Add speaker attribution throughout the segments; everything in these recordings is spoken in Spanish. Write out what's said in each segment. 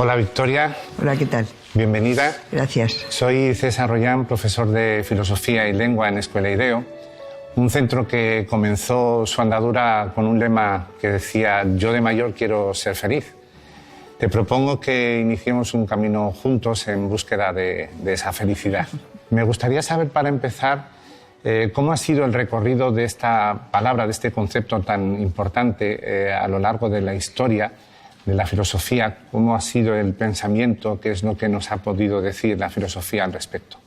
Speaker 1: Hola Victoria.
Speaker 2: Hola, ¿qué tal?
Speaker 1: Bienvenida.
Speaker 2: Gracias.
Speaker 1: Soy César Rollán, profesor de Filosofía y Lengua en Escuela IDEO, un centro que comenzó su andadura con un lema que decía «Yo de mayor quiero ser feliz». Te propongo que iniciemos un camino juntos en búsqueda de esa felicidad. Me gustaría saber, para empezar, cómo ha sido el recorrido de esta palabra, de este concepto tan importante a lo largo de la historia de la filosofía, cómo ha sido el pensamiento, qué es lo que nos ha podido decir la filosofía al respecto.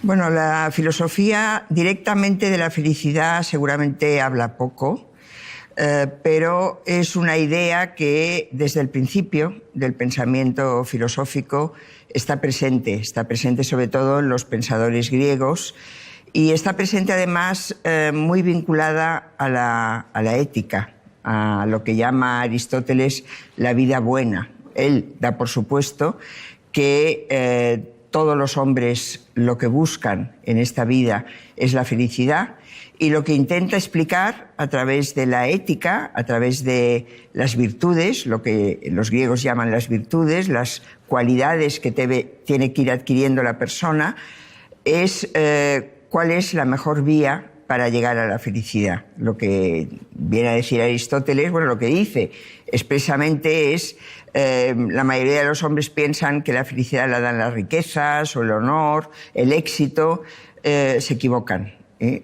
Speaker 2: Bueno, la filosofía directamente de la felicidad seguramente habla poco, pero es una idea que desde el principio del pensamiento filosófico está presente sobre todo en los pensadores griegos y está presente además muy vinculada a la ética, a lo que llama Aristóteles la vida buena. Él da por supuesto que todos los hombres lo que buscan en esta vida es la felicidad y lo que intenta explicar a través de la ética, a través de las virtudes, lo que los griegos llaman las virtudes, las cualidades que tiene que ir adquiriendo la persona, es cuál es la mejor vía para llegar a la felicidad. Lo que viene a decir Aristóteles, bueno, lo que dice expresamente es la mayoría de los hombres piensan que la felicidad la dan las riquezas o el honor, el éxito, se equivocan.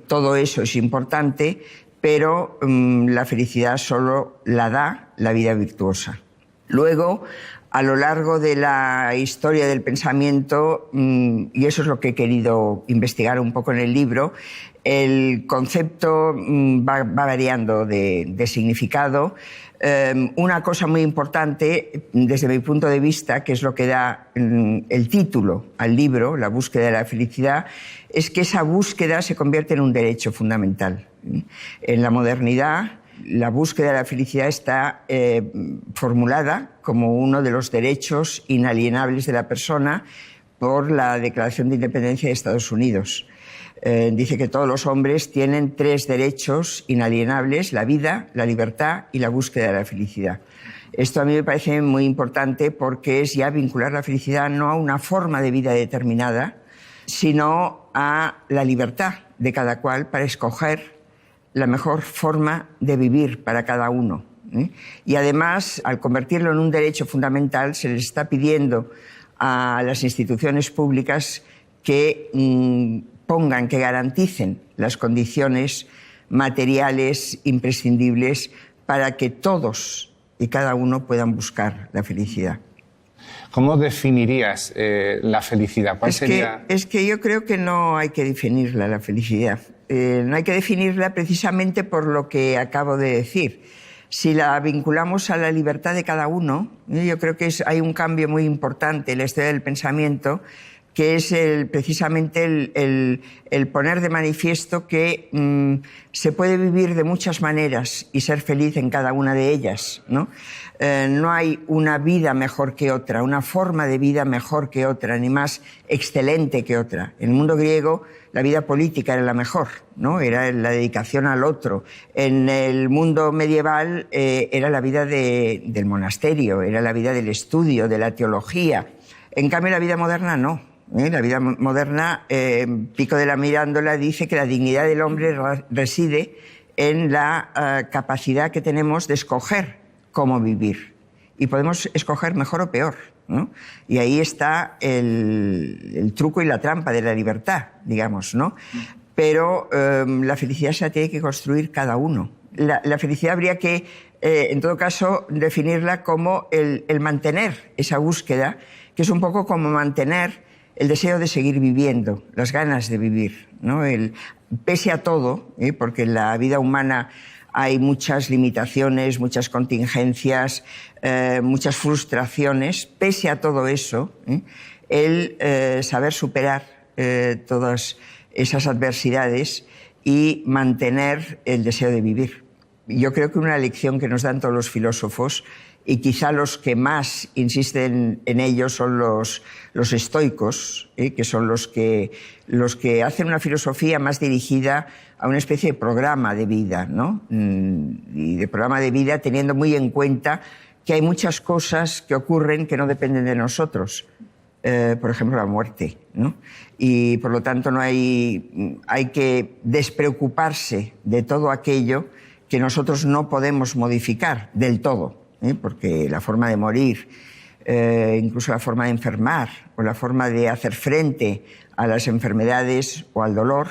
Speaker 2: Todo eso es importante, pero la felicidad solo la da la vida virtuosa. Luego, a lo largo de la historia del pensamiento, y eso es lo que he querido investigar un poco en el libro, el concepto va variando de significado. Una cosa muy importante, desde mi punto de vista, que es lo que da el título al libro, La búsqueda de la felicidad, es que esa búsqueda se convierte en un derecho fundamental. En la modernidad, la búsqueda de la felicidad está formulada como uno de los derechos inalienables de la persona por la Declaración de Independencia de Estados Unidos. Dice que todos los hombres tienen 3 derechos inalienables: la vida, la libertad y la búsqueda de la felicidad. Esto a mí me parece muy importante porque es ya vincular la felicidad no a una forma de vida determinada, sino a la libertad de cada cual para escoger la mejor forma de vivir para cada uno. Y además, al convertirlo en un derecho fundamental, se les está pidiendo a las instituciones públicas que pongan, que garanticen las condiciones materiales imprescindibles para que todos y cada uno puedan buscar la felicidad.
Speaker 1: ¿Cómo definirías la felicidad? ¿Cuál sería?
Speaker 2: Es que yo creo que no hay que definirla, la felicidad. No hay que definirla precisamente por lo que acabo de decir. Si la vinculamos a la libertad de cada uno, yo creo que hay un cambio muy importante en la historia del pensamiento, que es precisamente el poner de manifiesto que se puede vivir de muchas maneras y ser feliz en cada una de ellas, ¿no? No hay una vida mejor que otra, una forma de vida mejor que otra, ni más excelente que otra. En el mundo griego la vida política era la mejor, ¿no? Era la dedicación al otro. En el mundo medieval era la vida del monasterio, era la vida del estudio, de la teología. En cambio, la vida moderna no. La vida moderna, Pico de la Mirandola dice que la dignidad del hombre reside en la capacidad que tenemos de escoger cómo vivir. Y podemos escoger mejor o peor, ¿no? Y ahí está el truco y la trampa de la libertad, digamos, ¿no? Pero la felicidad se la tiene que construir cada uno. La felicidad habría que, en todo caso, definirla como el mantener esa búsqueda, que es un poco como mantener el deseo de seguir viviendo, las ganas de vivir, ¿no? Pese a todo, porque en la vida humana hay muchas limitaciones, muchas contingencias, muchas frustraciones. Pese a todo eso, el saber superar todas esas adversidades y mantener el deseo de vivir. Yo creo que una lección que nos dan todos los filósofos, y quizá los que más insisten en ello son los estoicos, que son los que hacen una filosofía más dirigida a una especie de programa de vida, ¿no? Y de programa de vida teniendo muy en cuenta que hay muchas cosas que ocurren que no dependen de nosotros. Por ejemplo, la muerte, ¿no? Y por lo tanto hay que despreocuparse de todo aquello que nosotros no podemos modificar del todo, porque la forma de morir, incluso la forma de enfermar o la forma de hacer frente a las enfermedades o al dolor,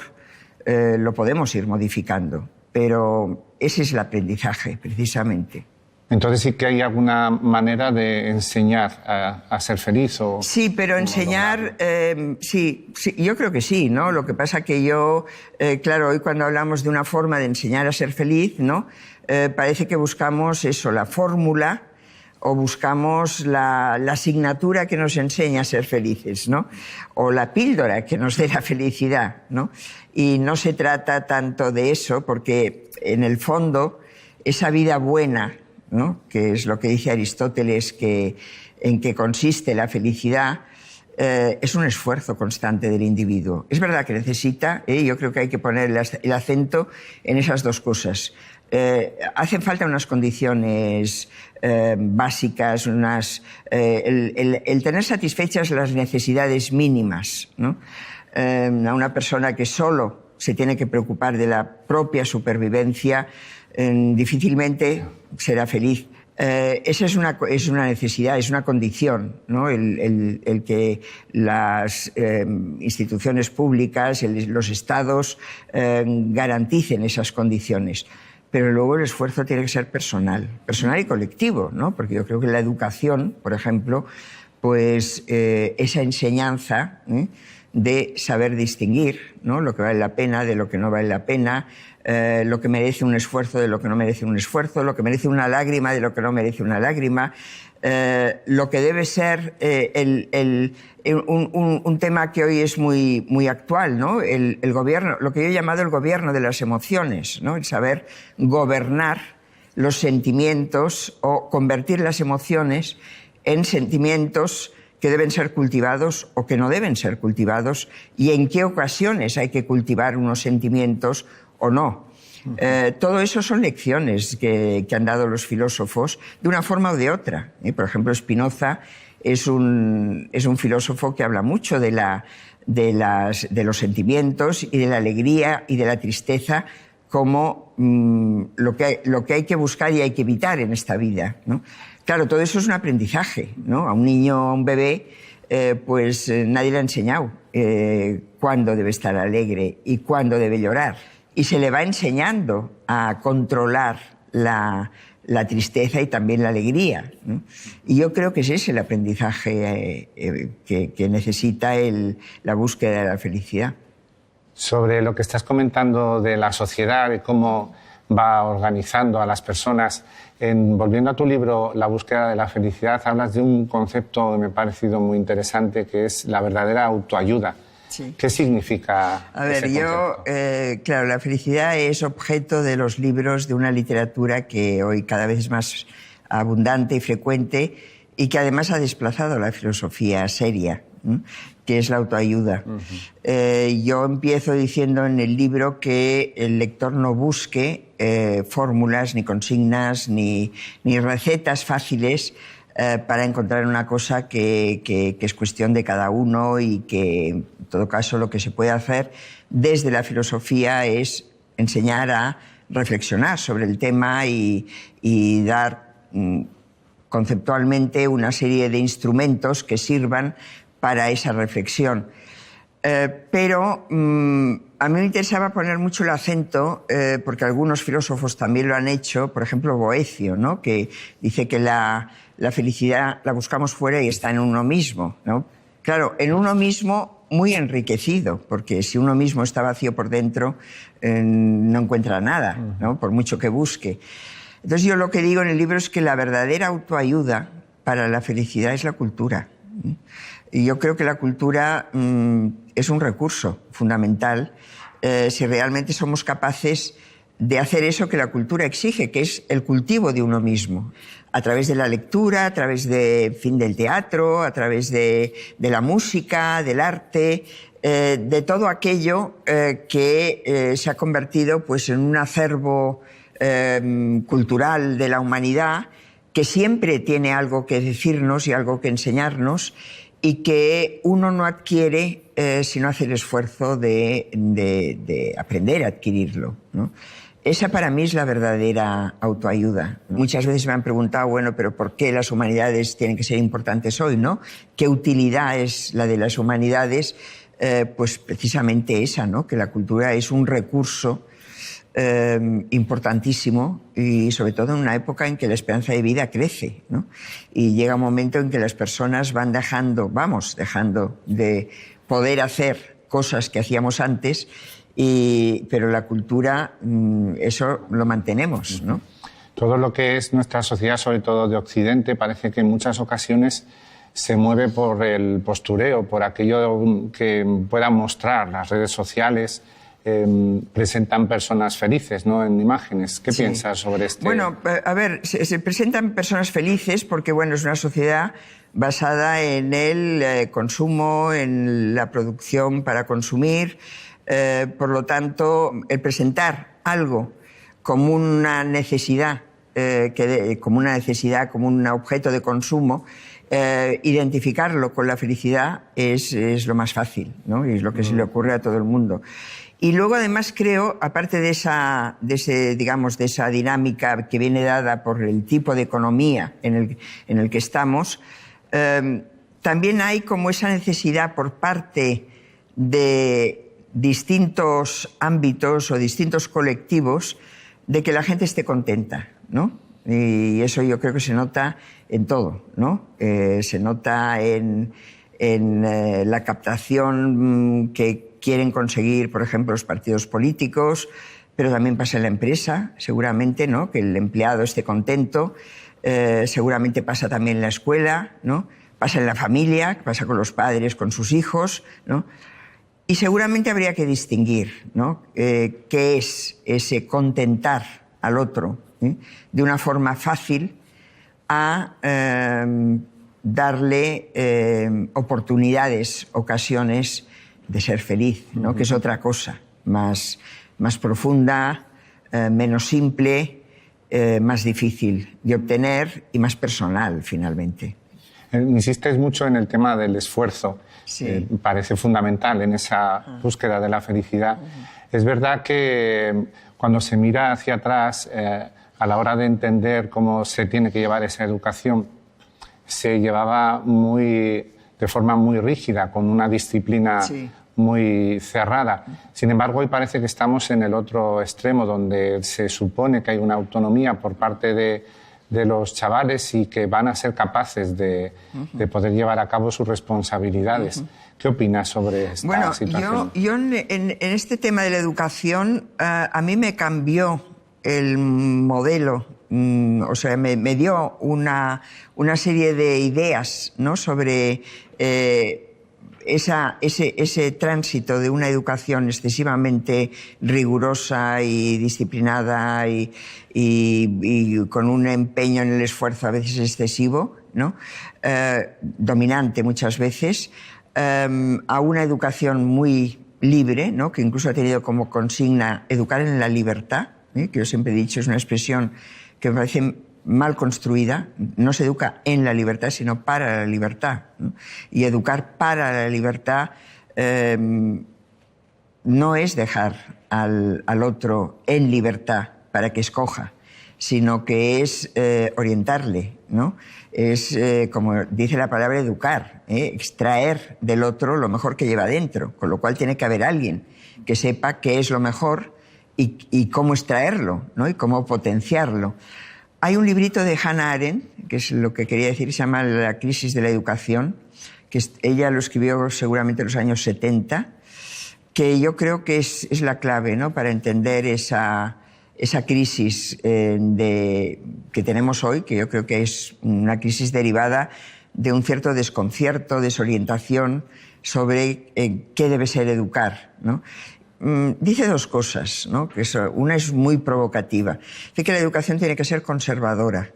Speaker 2: lo podemos ir modificando. Pero ese es el aprendizaje, precisamente.
Speaker 1: Entonces sí que hay alguna manera de enseñar a ser feliz. ¿O
Speaker 2: sí, pero enseñar, sí, yo creo que sí, ¿no? Lo que pasa que yo, claro, hoy cuando hablamos de una forma de enseñar a ser feliz, ¿no? Parece que buscamos eso, la fórmula, o buscamos la asignatura que nos enseña a ser felices, ¿no? O la píldora que nos dé la felicidad, ¿no? Y no se trata tanto de eso, porque en el fondo esa vida buena, ¿no? Que es lo que dice Aristóteles, en que consiste la felicidad, es un esfuerzo constante del individuo. Es verdad que necesita, yo creo que hay que poner el acento en esas dos cosas. Hacen falta unas condiciones básicas, el tener satisfechas las necesidades mínimas, ¿no? A una persona que solo se tiene que preocupar de la propia supervivencia, difícilmente será feliz. Esa es una necesidad, es una condición, ¿no? El que las instituciones públicas, los estados garanticen esas condiciones. Pero luego el esfuerzo tiene que ser personal y colectivo, ¿no? Porque yo creo que la educación, por ejemplo, pues esa enseñanza de saber distinguir, ¿no? Lo que vale la pena de lo que no vale la pena, lo que merece un esfuerzo de lo que no merece un esfuerzo, lo que merece una lágrima de lo que no merece una lágrima, lo que debe ser un tema que hoy es muy actual, ¿no? El gobierno, lo que yo he llamado el gobierno de las emociones, ¿no? El saber gobernar los sentimientos o convertir las emociones en sentimientos que deben ser cultivados o que no deben ser cultivados, y en qué ocasiones hay que cultivar unos sentimientos o no. Todo eso son lecciones que han dado los filósofos de una forma o de otra. Por ejemplo, Spinoza es un filósofo que habla mucho de los sentimientos y de la alegría y de la tristeza como lo que hay que buscar y hay que evitar en esta vida, ¿no? Claro, todo eso es un aprendizaje, ¿no? A un niño, a un bebé, pues nadie le ha enseñado cuándo debe estar alegre y cuándo debe llorar. Y se le va enseñando a controlar la tristeza y también la alegría, ¿no? Y yo creo que ese es el aprendizaje que necesita la búsqueda de la felicidad.
Speaker 1: Sobre lo que estás comentando de la sociedad, de cómo va organizando a las personas, volviendo a tu libro, La búsqueda de la felicidad, hablas de un concepto que me ha parecido muy interesante, que es la verdadera autoayuda. Sí. ¿Qué significa?
Speaker 2: A ver, claro, la felicidad es objeto de los libros de una literatura que hoy cada vez es más abundante y frecuente, y que además ha desplazado la filosofía seria, ¿no? Que es la autoayuda. Yo empiezo diciendo en el libro que el lector no busque fórmulas, ni consignas, ni recetas fáciles para encontrar una cosa que es cuestión de cada uno, y que, en todo caso, lo que se puede hacer desde la filosofía es enseñar a reflexionar sobre el tema y dar conceptualmente una serie de instrumentos que sirvan para esa reflexión. Pero a mí me interesaba poner mucho el acento, porque algunos filósofos también lo han hecho, por ejemplo Boecio, ¿no? Que dice que la felicidad la buscamos fuera y está en uno mismo, ¿no? Claro, en uno mismo muy enriquecido, porque si uno mismo está vacío por dentro, no encuentra nada, ¿no? Por mucho que busque. Entonces yo lo que digo en el libro es que la verdadera autoayuda para la felicidad es la cultura. Y yo creo que la cultura es un recurso fundamental si realmente somos capaces de hacer eso que la cultura exige, que es el cultivo de uno mismo, a través de la lectura, a través del teatro, a través de la música, del arte, de todo aquello que se ha convertido pues en un acervo cultural de la humanidad, que siempre tiene algo que decirnos y algo que enseñarnos, y que uno no adquiere si no hace el esfuerzo de aprender a adquirirlo, ¿no? Esa para mí es la verdadera autoayuda. Muchas veces me han preguntado, bueno, pero ¿por qué las humanidades tienen que ser importantes hoy, ¿no? ¿Qué utilidad es la de las humanidades? Pues precisamente esa, ¿no? Que la cultura es un recurso importantísimo, y sobre todo en una época en que la esperanza de vida crece, ¿no? Y llega un momento en que las personas vamos dejando de poder hacer cosas que hacíamos antes, pero la cultura, eso lo mantenemos, ¿no?
Speaker 1: Todo lo que es nuestra sociedad, sobre todo de Occidente, parece que en muchas ocasiones se mueve por el postureo, por aquello que puedan mostrar las redes sociales. Presentan personas felices, ¿no?, en imágenes. ¿Qué piensas sobre este?
Speaker 2: Bueno, a ver, se presentan personas felices porque, bueno, es una sociedad basada en el consumo, en la producción para consumir. Por lo tanto, el presentar algo como una necesidad, como un objeto de consumo, identificarlo con la felicidad es lo más fácil, ¿no? Y es lo que se le ocurre a todo el mundo. Y luego, además, creo, aparte de esa dinámica que viene dada por el tipo de economía en el que estamos, también hay como esa necesidad por parte de distintos ámbitos o distintos colectivos de que la gente esté contenta, ¿no? Y eso yo creo que se nota en todo, ¿no? Se nota en la captación que quieren conseguir, por ejemplo, los partidos políticos, pero también pasa en la empresa, seguramente, ¿no? Que el empleado esté contento. Seguramente pasa también en la escuela, ¿no? Pasa en la familia, pasa con los padres, con sus hijos, ¿no? Y seguramente habría que distinguir, ¿no? Qué es ese contentar al otro, de una forma fácil a darle oportunidades, ocasiones de ser feliz, ¿no? Que es otra cosa, más profunda, menos simple, más difícil de obtener y más personal, finalmente.
Speaker 1: Insistes mucho en el tema del esfuerzo.
Speaker 2: Sí.
Speaker 1: Parece fundamental en esa búsqueda de la felicidad. Es verdad que cuando se mira hacia atrás, a la hora de entender cómo se tiene que llevar esa educación, se llevaba de forma muy rígida, con una disciplina muy cerrada. Sin embargo, hoy parece que estamos en el otro extremo, donde se supone que hay una autonomía por parte de los chavales y que van a ser capaces de poder llevar a cabo sus responsabilidades. ¿Qué opinas sobre esta situación?
Speaker 2: Yo en este tema de la educación, a mí me cambió el modelo, o sea, me dio una serie de ideas, ¿no?, sobre ese tránsito de una educación excesivamente rigurosa y disciplinada y con un empeño en el esfuerzo a veces excesivo, ¿no? Dominante muchas veces, a una educación muy libre, ¿no?, que incluso ha tenido como consigna educar en la libertad, que yo siempre he dicho es una expresión que me parece mal construida. No se educa en la libertad, sino para la libertad, ¿no? Y educar para la libertad no es dejar al otro en libertad para que escoja, sino que es orientarle, ¿no? Es, como dice la palabra, educar, extraer del otro lo mejor que lleva dentro, con lo cual tiene que haber alguien que sepa qué es lo mejor y cómo extraerlo, ¿no?, y cómo potenciarlo. Hay un librito de Hannah Arendt, que es lo que quería decir, se llama La crisis de la educación, que ella lo escribió seguramente en los años 70, que yo creo que es la clave, ¿no?, para entender esa crisis que tenemos hoy, que yo creo que es una crisis derivada de un cierto desconcierto, desorientación sobre qué debe ser educar, ¿no? Dice dos cosas, ¿no? Que una es muy provocativa. Dice que la educación tiene que ser conservadora,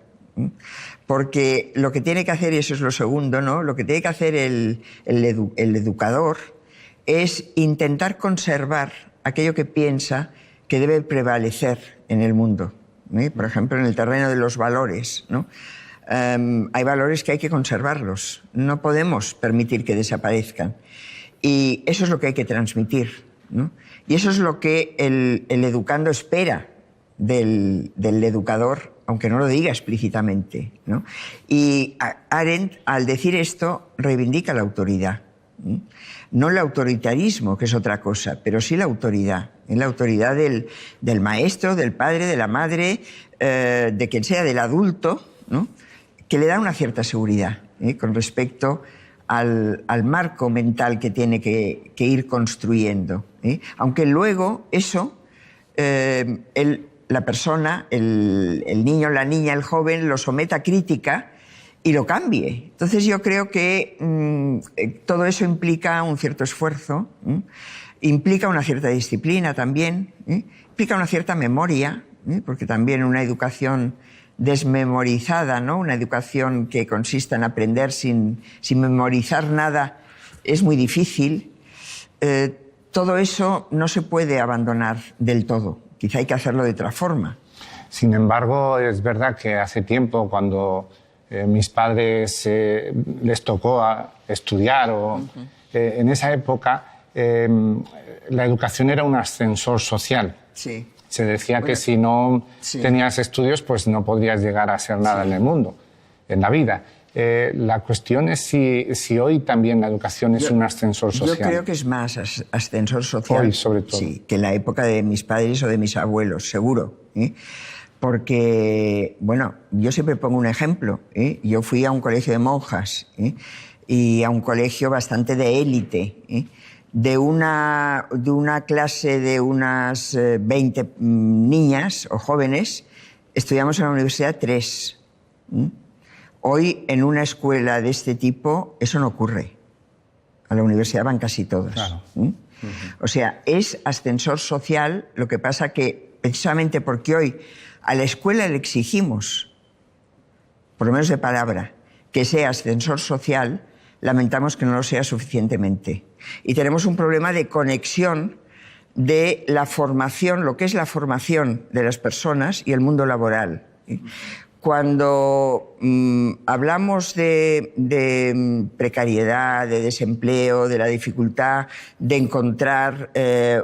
Speaker 2: porque lo que tiene que hacer, y eso es lo segundo, ¿no?, lo que tiene que hacer el educador es intentar conservar aquello que piensa que debe prevalecer en el mundo, ¿no? Por ejemplo, en el terreno de los valores, ¿no? hay valores que hay que conservarlos. No podemos permitir que desaparezcan. Y eso es lo que hay que transmitir, ¿no? Y eso es lo que el educando espera del educador, aunque no lo diga explícitamente, ¿no? Y Arendt, al decir esto, reivindica la autoridad. No el autoritarismo, que es otra cosa, pero sí la autoridad. La autoridad del maestro, del padre, de la madre, de quien sea, del adulto, ¿no? Que le da una cierta seguridad con respecto al marco mental que tiene que ir construyendo. Aunque luego eso, la persona, el niño, la niña, el joven, lo someta a crítica y lo cambie. Entonces yo creo que todo eso implica un cierto esfuerzo, implica una cierta disciplina también, implica una cierta memoria, porque también una educación desmemorizada, ¿no? Una educación que consiste en aprender sin memorizar nada es muy difícil. Todo eso no se puede abandonar del todo. Quizá hay que hacerlo de otra forma.
Speaker 1: Sin embargo, es verdad que hace tiempo, cuando mis padres les tocó estudiar, en esa época la educación era un ascensor social.
Speaker 2: Sí.
Speaker 1: Se decía que si no tenías estudios, pues no podrías llegar a ser nada en el mundo, en la vida. La cuestión es si hoy también la educación es un ascensor social.
Speaker 2: Yo creo que es más ascensor social.
Speaker 1: Hoy, sobre todo.
Speaker 2: Sí, que en la época de mis padres o de mis abuelos, seguro. Porque, bueno, yo siempre pongo un ejemplo. Yo fui a un colegio de monjas y a un colegio bastante de élite. De una clase de unas 20 niñas o jóvenes, estudiamos en la universidad 3. Hoy, en una escuela de este tipo, eso no ocurre. A la universidad van casi todas.
Speaker 1: Claro.
Speaker 2: O sea, es ascensor social, lo que pasa que, precisamente porque hoy a la escuela le exigimos, por lo menos de palabra, que sea ascensor social, lamentamos que no lo sea suficientemente. Y tenemos un problema de conexión de la formación, lo que es la formación de las personas y el mundo laboral. Cuando hablamos de precariedad, de desempleo, de la dificultad de encontrar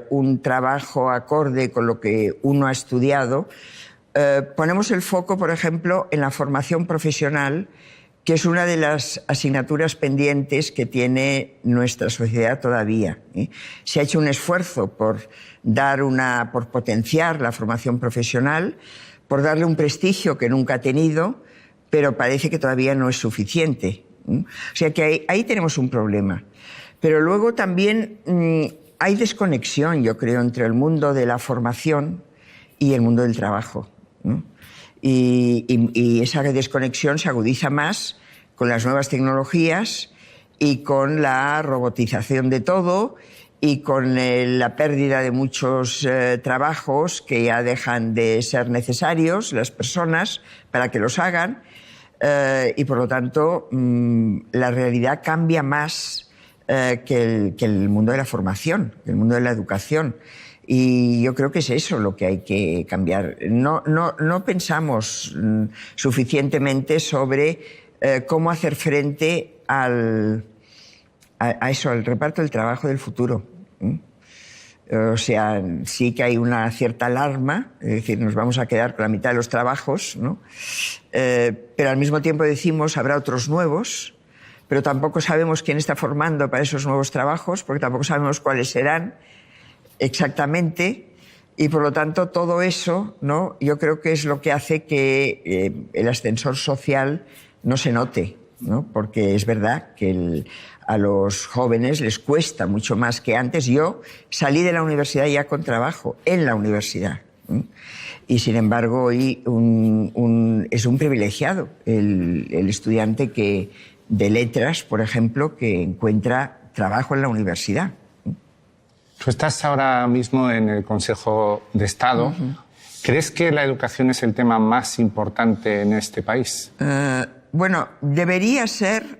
Speaker 2: un trabajo acorde con lo que uno ha estudiado, ponemos el foco, por ejemplo, en la formación profesional, que es una de las asignaturas pendientes que tiene nuestra sociedad todavía. Se ha hecho un esfuerzo por potenciar la formación profesional, por darle un prestigio que nunca ha tenido, pero parece que todavía no es suficiente. O sea que ahí tenemos un problema. Pero luego también hay desconexión, yo creo, entre el mundo de la formación y el mundo del trabajo. Y esa desconexión se agudiza más con las nuevas tecnologías y con la robotización de todo y con la pérdida de muchos trabajos que ya dejan de ser necesarios las personas para que los hagan y por lo tanto la realidad cambia más que el mundo de la formación, que el mundo de la educación. Y yo creo que es eso lo que hay que cambiar. No pensamos suficientemente sobre cómo hacer frente a eso, al reparto del trabajo del futuro. O sea, sí que hay una cierta alarma, es decir, nos vamos a quedar con la mitad de los trabajos, ¿no? Pero al mismo tiempo decimos, habrá otros nuevos, pero tampoco sabemos quién está formando para esos nuevos trabajos, porque tampoco sabemos cuáles serán exactamente, y por lo tanto todo eso, ¿no? Yo creo que es lo que hace que el ascensor social no se note, ¿no? Porque es verdad que a los jóvenes les cuesta mucho más que antes. Yo salí de la universidad ya con trabajo en la universidad, y sin embargo hoy es un privilegiado el estudiante de letras, por ejemplo, que encuentra trabajo en la universidad.
Speaker 1: Tú estás ahora mismo en el Consejo de Estado. ¿Crees que la educación es el tema más importante en este país?
Speaker 2: Bueno, debería ser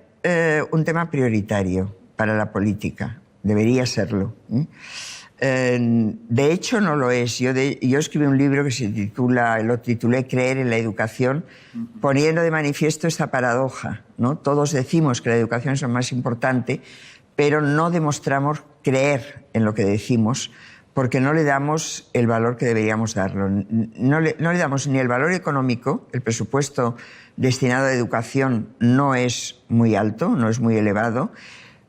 Speaker 2: un tema prioritario para la política. Debería serlo. De hecho, no lo es. Yo escribí un libro que lo titulé Creer en la educación, poniendo de manifiesto esta paradoja, ¿no? Todos decimos que la educación es lo más importante, pero no demostramos creer en lo que decimos porque no le damos el valor que deberíamos darlo. No le damos ni el valor económico. El presupuesto destinado a educación no es muy alto, no es muy elevado,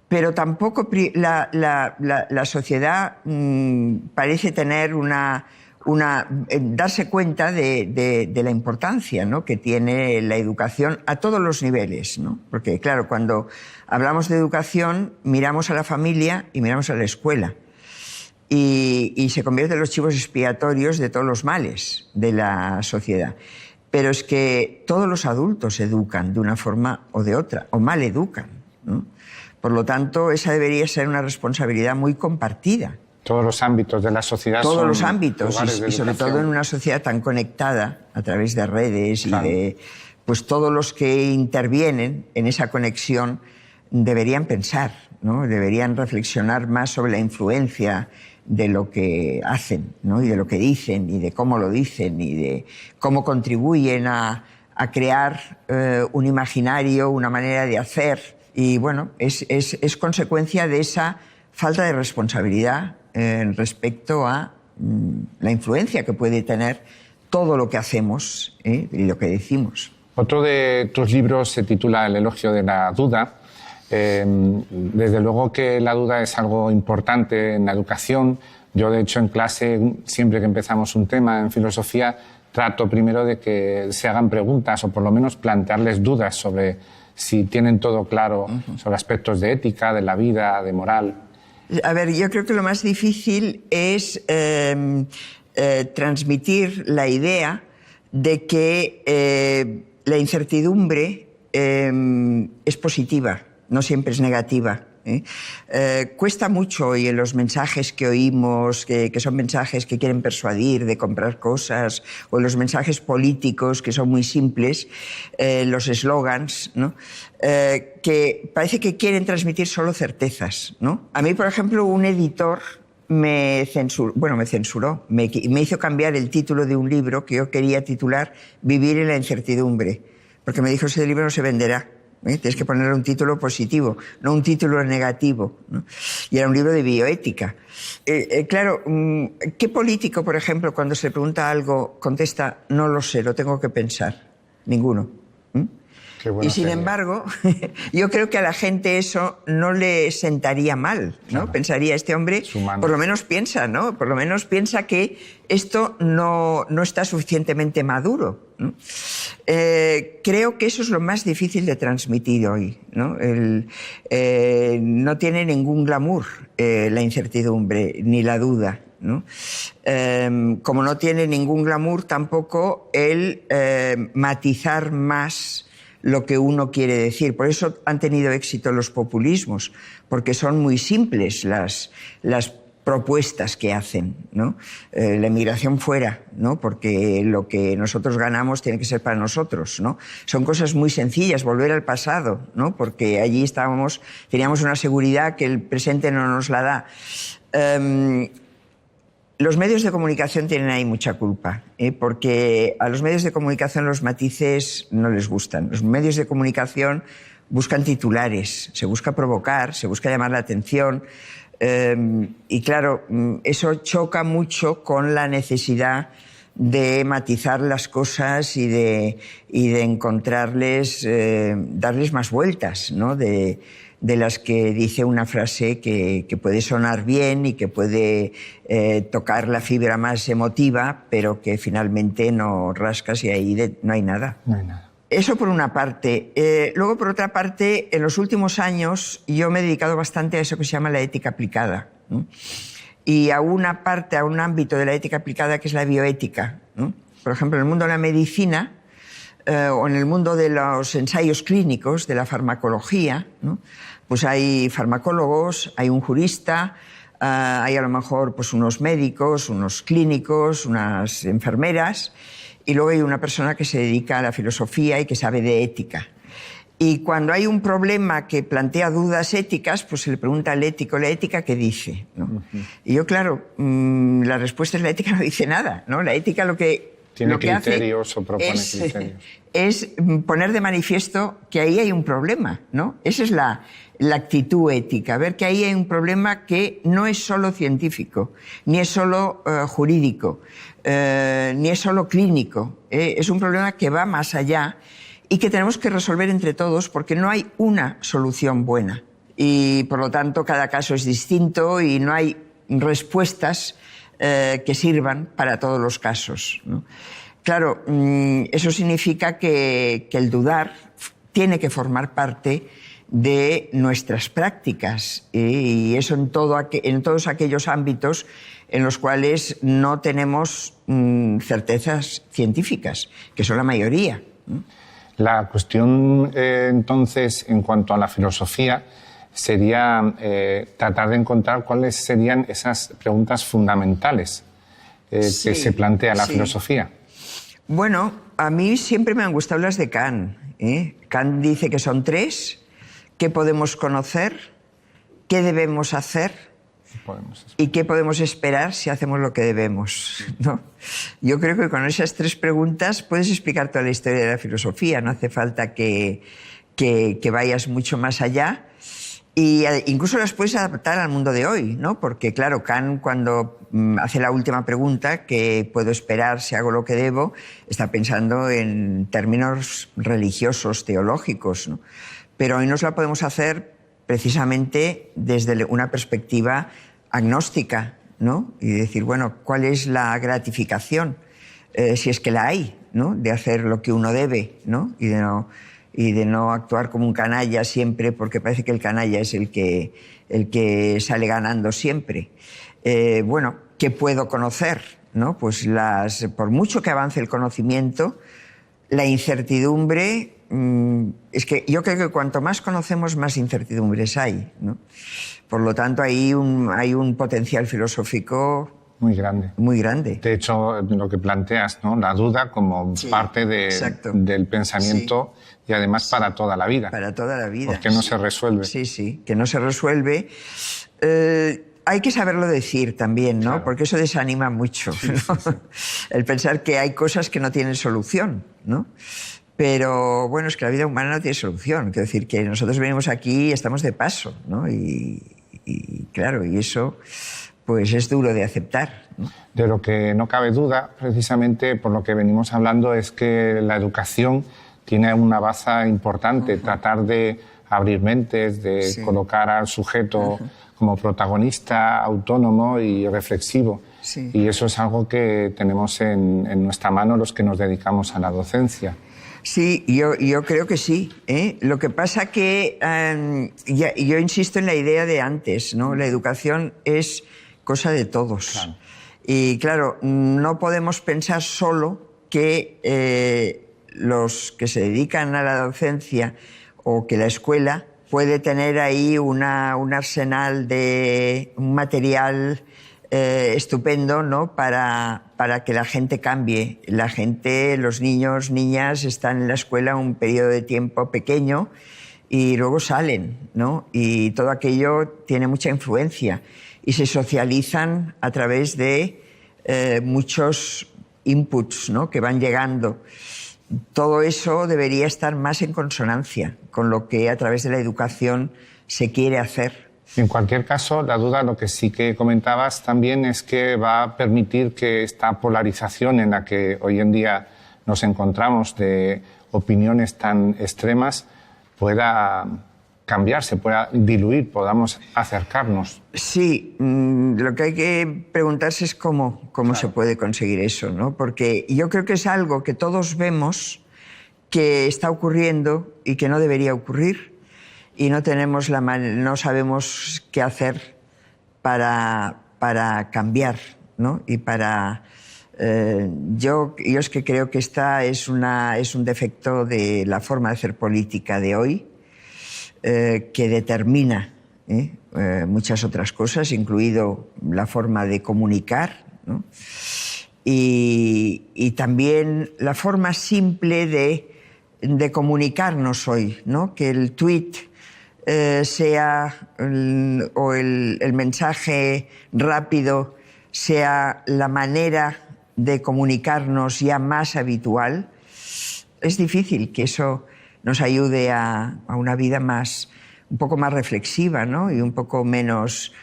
Speaker 2: pero tampoco la sociedad parece tener darse cuenta de la importancia, ¿no?, que tiene la educación a todos los niveles, ¿no? Porque, claro, cuando hablamos de educación, miramos a la familia y miramos a la escuela. Y se convierten en los chivos expiatorios de todos los males de la sociedad. Pero es que todos los adultos educan de una forma o de otra, o mal educan, ¿no? Por lo tanto, esa debería ser una responsabilidad muy compartida.
Speaker 1: Todos los ámbitos de la sociedad.
Speaker 2: Todos los ámbitos, y sobre todo en una sociedad tan conectada a través de redes, claro, y de... Pues todos los que intervienen en esa conexión deberían pensar, ¿no? Deberían reflexionar más sobre la influencia de lo que hacen, ¿no?, y de lo que dicen, y de cómo lo dicen, y de cómo contribuyen a crear un imaginario, una manera de hacer. Y bueno, es consecuencia de esa falta de responsabilidad respecto a la influencia que puede tener todo lo que hacemos y lo que decimos.
Speaker 1: Otro de tus libros se titula El elogio de la duda. Desde luego que la duda es algo importante en la educación. Yo, de hecho, en clase, siempre que empezamos un tema en filosofía, trato primero de que se hagan preguntas o por lo menos plantearles dudas sobre si tienen todo claro sobre aspectos de ética, de la vida, de moral.
Speaker 2: A ver, yo creo que lo más difícil es transmitir la idea de que la incertidumbre es positiva, no siempre es negativa. Cuesta mucho, y en los mensajes que oímos, que son mensajes que quieren persuadir de comprar cosas, o en los mensajes políticos que son muy simples, los eslogans, ¿no?, que parece que quieren transmitir solo certezas, ¿no? A mí, por ejemplo, un editor me censuró, me hizo cambiar el título de un libro que yo quería titular Vivir en la incertidumbre, porque me dijo: ese libro no se venderá. Tienes que ponerle un título positivo, no un título negativo, ¿no? Y era un libro de bioética. Claro, ¿qué político, por ejemplo, cuando se le pregunta algo, contesta: no lo sé, lo tengo que pensar? Ninguno. Y sin embargo, yo creo que a la gente eso no le sentaría mal, ¿no? Claro. Pensaría: este hombre por lo menos piensa, ¿no? Por lo menos piensa que esto no está suficientemente maduro, ¿no? Creo que eso es lo más difícil de transmitir hoy, ¿no? No tiene ningún glamour la incertidumbre ni la duda, ¿no? Como no tiene ningún glamour tampoco el matizar más lo que uno quiere decir. Por eso han tenido éxito los populismos, porque son muy simples las propuestas que hacen, ¿no? La emigración fuera, ¿no?, porque lo que nosotros ganamos tiene que ser para nosotros, ¿no? Son cosas muy sencillas, volver al pasado, ¿no?, porque allí teníamos una seguridad que el presente no nos la da. Los medios de comunicación tienen ahí mucha culpa, porque a los medios de comunicación los matices no les gustan. Los medios de comunicación buscan titulares, se busca provocar, se busca llamar la atención, y claro, eso choca mucho con la necesidad de matizar las cosas y de encontrarles, darles más vueltas, ¿no?, de las que dice una frase que puede sonar bien y que puede tocar la fibra más emotiva, pero que finalmente no rascas y ahí no hay nada.
Speaker 1: No hay nada.
Speaker 2: Eso por una parte. Luego, por otra parte, en los últimos años yo me he dedicado bastante a eso que se llama la ética aplicada, ¿no? Y a una parte, a un ámbito de la ética aplicada que es la bioética, ¿no? Por ejemplo, en el mundo de la medicina o en el mundo de los ensayos clínicos, de la farmacología, ¿no?, pues hay farmacólogos, hay un jurista, hay a lo mejor pues unos médicos, unos clínicos, unas enfermeras, y luego hay una persona que se dedica a la filosofía y que sabe de ética. Y cuando hay un problema que plantea dudas éticas, pues se le pregunta al ético, ¿la ética qué dice? ¿No? Y yo, claro, la respuesta es la ética no dice nada, ¿no? La ética lo que
Speaker 1: criterios o propone criterios.
Speaker 2: Es poner de manifiesto que ahí hay un problema, ¿no? Esa es la actitud ética, ver que ahí hay un problema que no es solo científico, ni es solo jurídico, ni es solo clínico. Es un problema que va más allá y que tenemos que resolver entre todos porque no hay una solución buena. Y, por lo tanto, cada caso es distinto y no hay respuestas que sirvan para todos los casos, ¿no? Claro, eso significa que el dudar tiene que formar parte de nuestras prácticas y eso en todos aquellos ámbitos en los cuales no tenemos certezas científicas, que son la mayoría, ¿no?
Speaker 1: La cuestión, entonces, en cuanto a la filosofía, sería tratar de encontrar cuáles serían esas preguntas fundamentales que se plantea la filosofía.
Speaker 2: Bueno, a mí siempre me han gustado las de Kant, ¿eh? Kant dice que son 3, qué podemos conocer, qué debemos hacer y qué podemos esperar si hacemos lo que debemos, ¿no? Yo creo que con esas 3 preguntas puedes explicar toda la historia de la filosofía, no hace falta que vayas mucho más allá. Y incluso las puedes adaptar al mundo de hoy, ¿no? Porque, claro, Kant, cuando hace la última pregunta, ¿qué puedo esperar si hago lo que debo?, está pensando en términos religiosos, teológicos, ¿no? Pero hoy nos la podemos hacer precisamente desde una perspectiva agnóstica, ¿no? Y decir, bueno, ¿cuál es la gratificación, si es que la hay, ¿no?, de hacer lo que uno debe, ¿no? Y de no actuar como un canalla siempre, porque parece que el canalla es el que sale ganando siempre. Bueno, ¿qué puedo conocer?, ¿no? Pues por mucho que avance el conocimiento, la incertidumbre, es que yo creo que cuanto más conocemos, más incertidumbres hay, ¿no? Por lo tanto, hay un potencial filosófico
Speaker 1: muy grande.
Speaker 2: Muy grande.
Speaker 1: De hecho, lo que planteas, ¿no?, la duda como parte del pensamiento y además para toda la vida.
Speaker 2: Para toda la vida.
Speaker 1: Porque no se resuelve.
Speaker 2: Sí, que no se resuelve. Hay que saberlo decir también, ¿no? Claro. Porque eso desanima mucho, ¿no? Sí. El pensar que hay cosas que no tienen solución, ¿no? Pero, bueno, es que la vida humana no tiene solución. Quiero decir que nosotros venimos aquí y estamos de paso, ¿no? Y claro, y eso pues es duro de aceptar, ¿no?
Speaker 1: De lo que no cabe duda, precisamente por lo que venimos hablando, es que la educación tiene una baza importante, tratar de abrir mentes, de colocar al sujeto como protagonista, autónomo y reflexivo. Sí. Y eso es algo que tenemos en nuestra mano los que nos dedicamos a la docencia.
Speaker 2: Sí, yo creo que sí, ¿eh? Lo que pasa que yo insisto en la idea de antes, ¿no? La educación es cosa de todos. Claro. Y claro, no podemos pensar solo que los que se dedican a la docencia o que la escuela puede tener ahí un arsenal de un material estupendo, ¿no?, para que la gente cambie. La gente, los niños, niñas, están en la escuela un periodo de tiempo pequeño y luego salen, ¿no? Y todo aquello tiene mucha influencia y se socializan a través de muchos inputs, ¿no?, que van llegando. Todo eso debería estar más en consonancia con lo que a través de la educación se quiere hacer.
Speaker 1: En cualquier caso, la duda, lo que sí que comentabas también es que va a permitir que esta polarización en la que hoy en día nos encontramos de opiniones tan extremas pueda cambiarse, pueda diluir, podamos acercarnos.
Speaker 2: Sí, lo que hay que preguntarse es cómo se puede conseguir eso, ¿no? Porque yo creo que es algo que todos vemos que está ocurriendo y que no debería ocurrir y no sabemos qué hacer para cambiar, ¿no? Y yo es que creo que esta es un defecto de la forma de hacer política de hoy, que determina muchas otras cosas, incluido la forma de comunicar, ¿no? Y también la forma simple de de comunicarnos hoy, ¿no? Que el tuit o el mensaje rápido sea la manera de comunicarnos ya más habitual. Es difícil que eso nos ayude a una vida un poco más reflexiva, ¿no? Y un poco menos...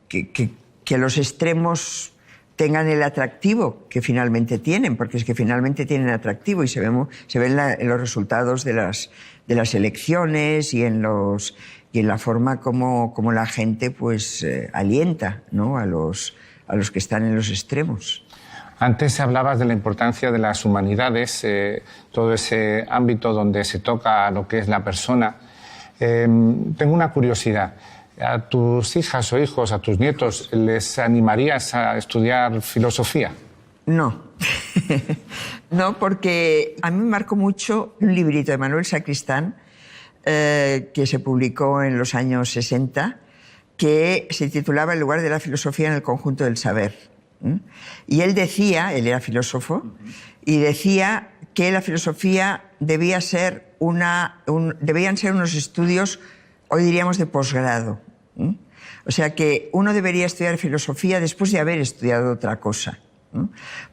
Speaker 2: que los extremos tengan el atractivo que finalmente tienen, porque es que finalmente tienen atractivo y se ven en los resultados de las elecciones y en la forma como la gente pues alienta, ¿no? a los que están en los extremos.
Speaker 1: Antes hablabas de la importancia de las humanidades, todo ese ámbito donde se toca lo que es la persona. Tengo una curiosidad. ¿A tus hijas o hijos, a tus nietos, les animarías a estudiar filosofía?
Speaker 2: No. No, porque a mí me marcó mucho un librito de Manuel Sacristán que se publicó en los años 60, que se titulaba El lugar de la filosofía en el conjunto del saber. Y él era filósofo, y decía que la filosofía debían ser unos estudios, hoy diríamos, de posgrado. O sea que uno debería estudiar filosofía después de haber estudiado otra cosa,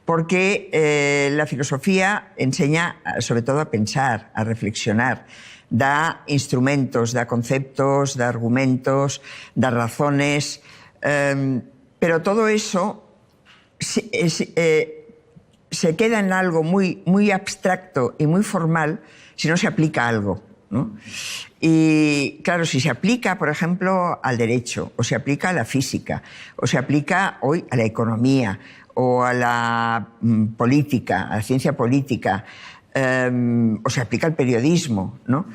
Speaker 2: porque la filosofía enseña sobre todo a pensar, a reflexionar, da instrumentos, da conceptos, da argumentos, da razones, pero todo eso se queda en algo muy, muy abstracto y muy formal si no se aplica a algo, ¿no? Y claro, si se aplica, por ejemplo, al derecho, o se aplica a la física, o se aplica hoy a la economía, o a la política, a la ciencia política, o se aplica al periodismo, ¿no?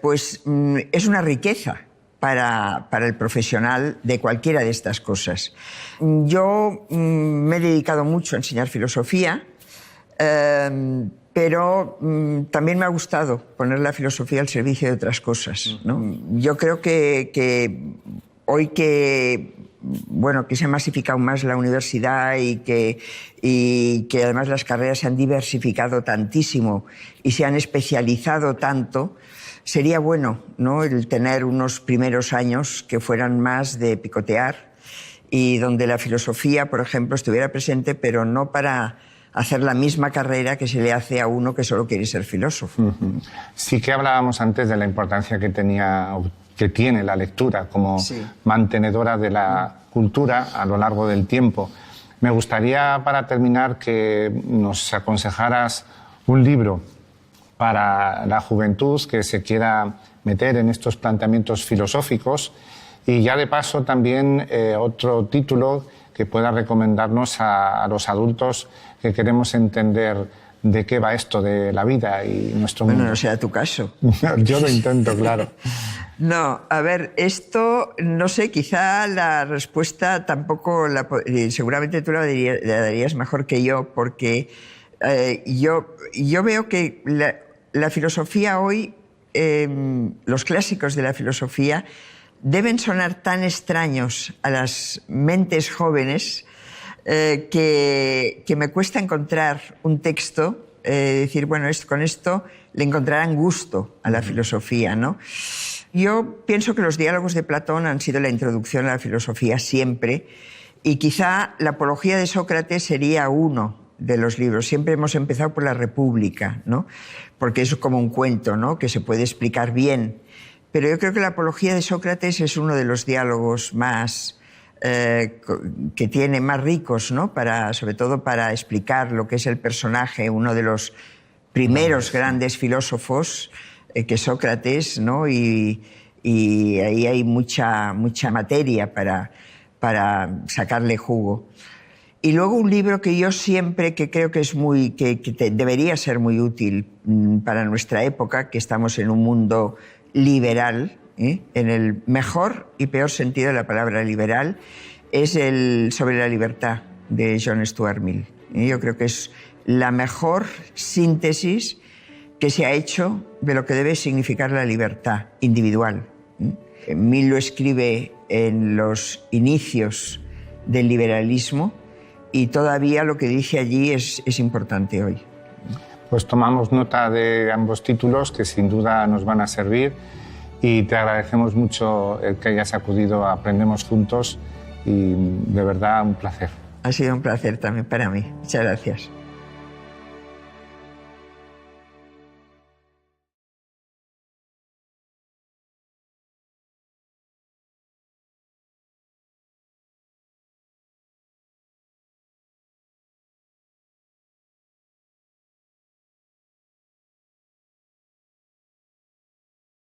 Speaker 2: Pues es una riqueza para el profesional de cualquiera de estas cosas. Yo me he dedicado mucho a enseñar filosofía, pero también me ha gustado poner la filosofía al servicio de otras cosas, ¿no? Yo creo que hoy que se ha masificado más la universidad y que además las carreras se han diversificado tantísimo y se han especializado tanto, sería bueno, ¿no?, el tener unos primeros años que fueran más de picotear y donde la filosofía, por ejemplo, estuviera presente, pero no para hacer la misma carrera que se le hace a uno que solo quiere ser filósofo.
Speaker 1: Sí que hablábamos antes de la importancia que tiene la lectura como mantenedora de la cultura a lo largo del tiempo. Me gustaría, para terminar, que nos aconsejaras un libro para la juventud que se quiera meter en estos planteamientos filosóficos y ya de paso también otro título que pueda recomendarnos a los adultos que queremos entender de qué va esto de la vida y nuestro mundo.
Speaker 2: Bueno, no sea tu caso.
Speaker 1: Yo lo intento, claro.
Speaker 2: No, a ver, esto, no sé, quizá la respuesta tampoco, seguramente tú la darías mejor que yo, porque yo veo que la filosofía hoy, los clásicos de la filosofía, deben sonar tan extraños a las mentes jóvenes que me cuesta encontrar un texto, decir, bueno, con esto le encontrarán gusto a la filosofía, ¿no? Yo pienso que los diálogos de Platón han sido la introducción a la filosofía siempre, y quizá la apología de Sócrates sería uno de los libros. Siempre hemos empezado por la República, ¿no?, porque es como un cuento, ¿no?, que se puede explicar bien. Pero yo creo que la apología de Sócrates es uno de los diálogos más que tiene más ricos, ¿no?, sobre todo para explicar lo que es el personaje, uno de los primeros grandes filósofos, que es Sócrates, ¿no?, y ahí hay mucha materia para sacarle jugo. Y luego un libro que yo siempre que creo que es debería ser muy útil para nuestra época, que estamos en un mundo liberal, en el mejor y peor sentido de la palabra liberal, es el Sobre la libertad, de John Stuart Mill. Yo creo que es la mejor síntesis que se ha hecho de lo que debe significar la libertad individual. Mill lo escribe en los inicios del liberalismo y todavía lo que dice allí es importante hoy.
Speaker 1: Pues tomamos nota de ambos títulos que sin duda nos van a servir y te agradecemos mucho el que hayas acudido a Aprendemos Juntos y de verdad un placer.
Speaker 2: Ha sido un placer también para mí. Muchas gracias.